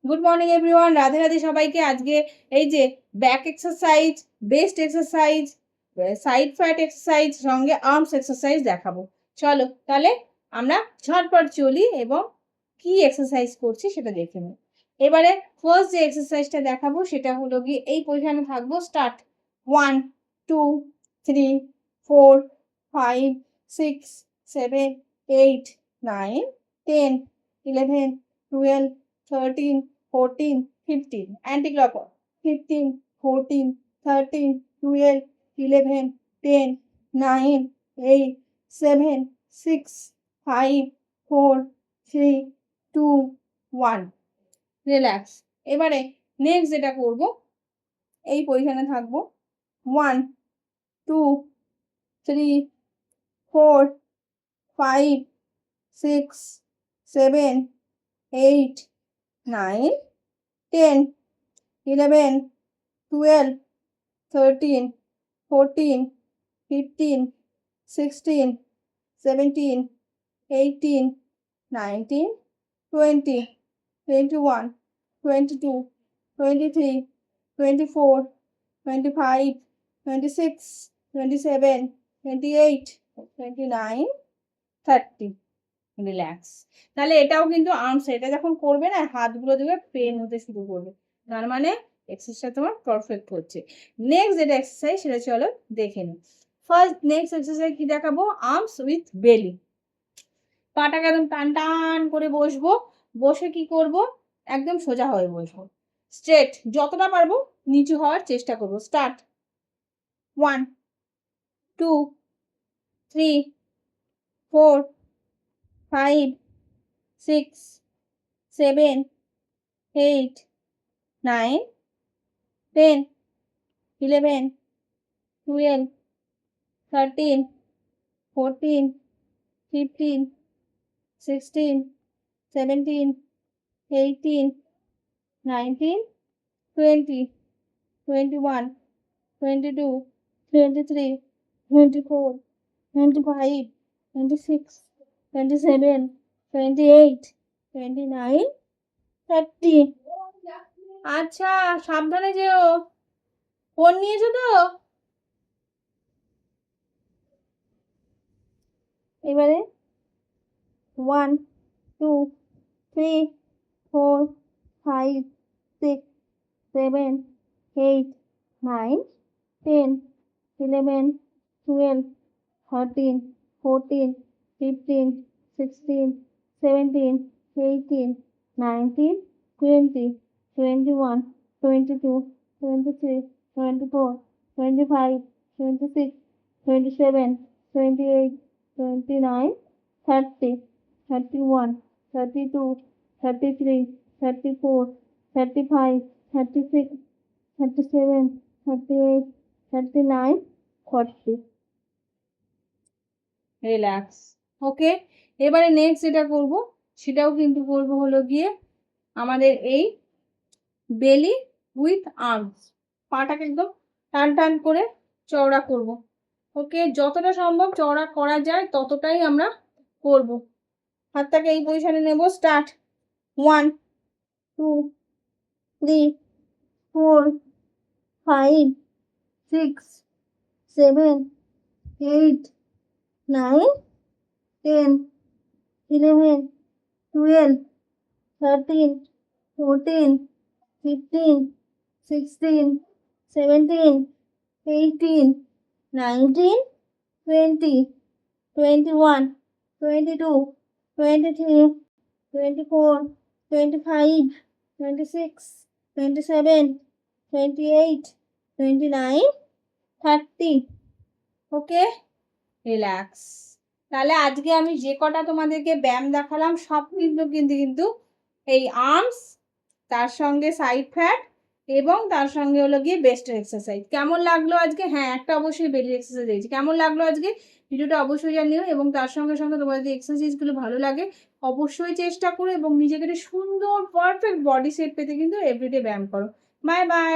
Good morning everyone, Radhe Radhe সবাইকে। আজকে এই যে back exercise, best exercise, side fat exercise সঙ্গে আর্মস এক্সারসাইজ দেখাবো। চলো তাহলে আমরা ঝটপট চলি এবং কি এক্সারসাইজ করছি সেটা দেখে নিই। এবারে ফার্স্ট যে এক্সারসাইজটা দেখাবো সেটা হলো গিয়ে এই পজিশনে থাকবো। স্টার্ট। 1 2 3 4 5 6 7 8 9 10 11 12 13 14 15 anti-clockwise 15 14 13 12 11 10 9 8 7 6 5 4 3 2 1 relax. এবারে নেক্সট যেটা করব এই পজিশনে থাকবো। 1 2 3 4 5 6 7 8 9 10 11 12 13 14 15 16 17 18 19 20 21 22 23 24 25 26 27 28 29 30 রিল্যাক্স। তাহলে এটাও কিন্তু আর্মস, এটা যখন করবে না হাতগুলো দেখবে পেন হতে শুরু করবে, তার মানে এক্সারসাইজটা তোমার পারফেক্ট হচ্ছে। নেক্সট যেটা এক্সারসাইজ সেটা চলো দেখে নিই। ফার্স্ট নেক্সট এক্সারসাইজ কি দেখাবো? আর্মস উইথ বেলি। পাটাকে একদম টান টান করে বসবো, বসে কি করব, একদম সোজা হয়ে বসবো, স্ট্রেট যতটা পারবো নিচু হওয়ার চেষ্টা করব। স্টার্ট। 1 2 3 4 5 6 7 8 9 10 11 12 13 14 15 16 17 18 19 20 21 22 23 24 25 26 27 28 29 30। আচ্ছা, সাবধানে যেও। ফোন নিয়েছো তো? এবারে 1 2 3 4 5 6 7 8 9 10 11 12 13 14 15 16 17 18 19 20 21 22 23 24 25 26 27 28 29 30 31 32 33 34 35 36 37 38 39 40 রিল্যাক্স। ওকে, এবারে নেক্সট যেটা করব সেটাও কিন্তু করব হলো গিয়ে আমাদের এই বেলি উইথ আর্মস। পাটাকে একদম টান টান করে চওড়া করব। ওকে, যতটা সম্ভব চওড়া করা যায় ততটাই আমরা করব। হাতটাকে এই পজিশনে নেব। স্টার্ট। 1 2 3 4 5 6 7 8 9 10 11 12 13 14 15 16 17 18 19 20 21 22 23 24 25 26 27 28 29 30। ওকে, রিল্যাক্স। তাহলে আজকে আমি যে কটা তোমাদেরকে ব্যায়াম দেখালাম সব কিন্তু এই আর্মস, তার সঙ্গে সাইড ফ্যাট এবং তার সঙ্গে হলো গিয়ে বেস্টের এক্সারসাইজ। কেমন লাগলো আজকে? হ্যাঁ, একটা অবশ্যই বেলি এক্সারসাইজ দিয়েছি। কেমন লাগলো আজকে ভিডিওটা অবশ্যই জানিও, এবং তার সঙ্গে সঙ্গে তোমাদের যদি এক্সারসাইজগুলো ভালো লাগে অবশ্যই চেষ্টা করো এবং নিজেকে একটা সুন্দর পারফেক্ট বডি শেপ পেতে কিন্তু এভরিডে ব্যায়াম করো। Bye bye.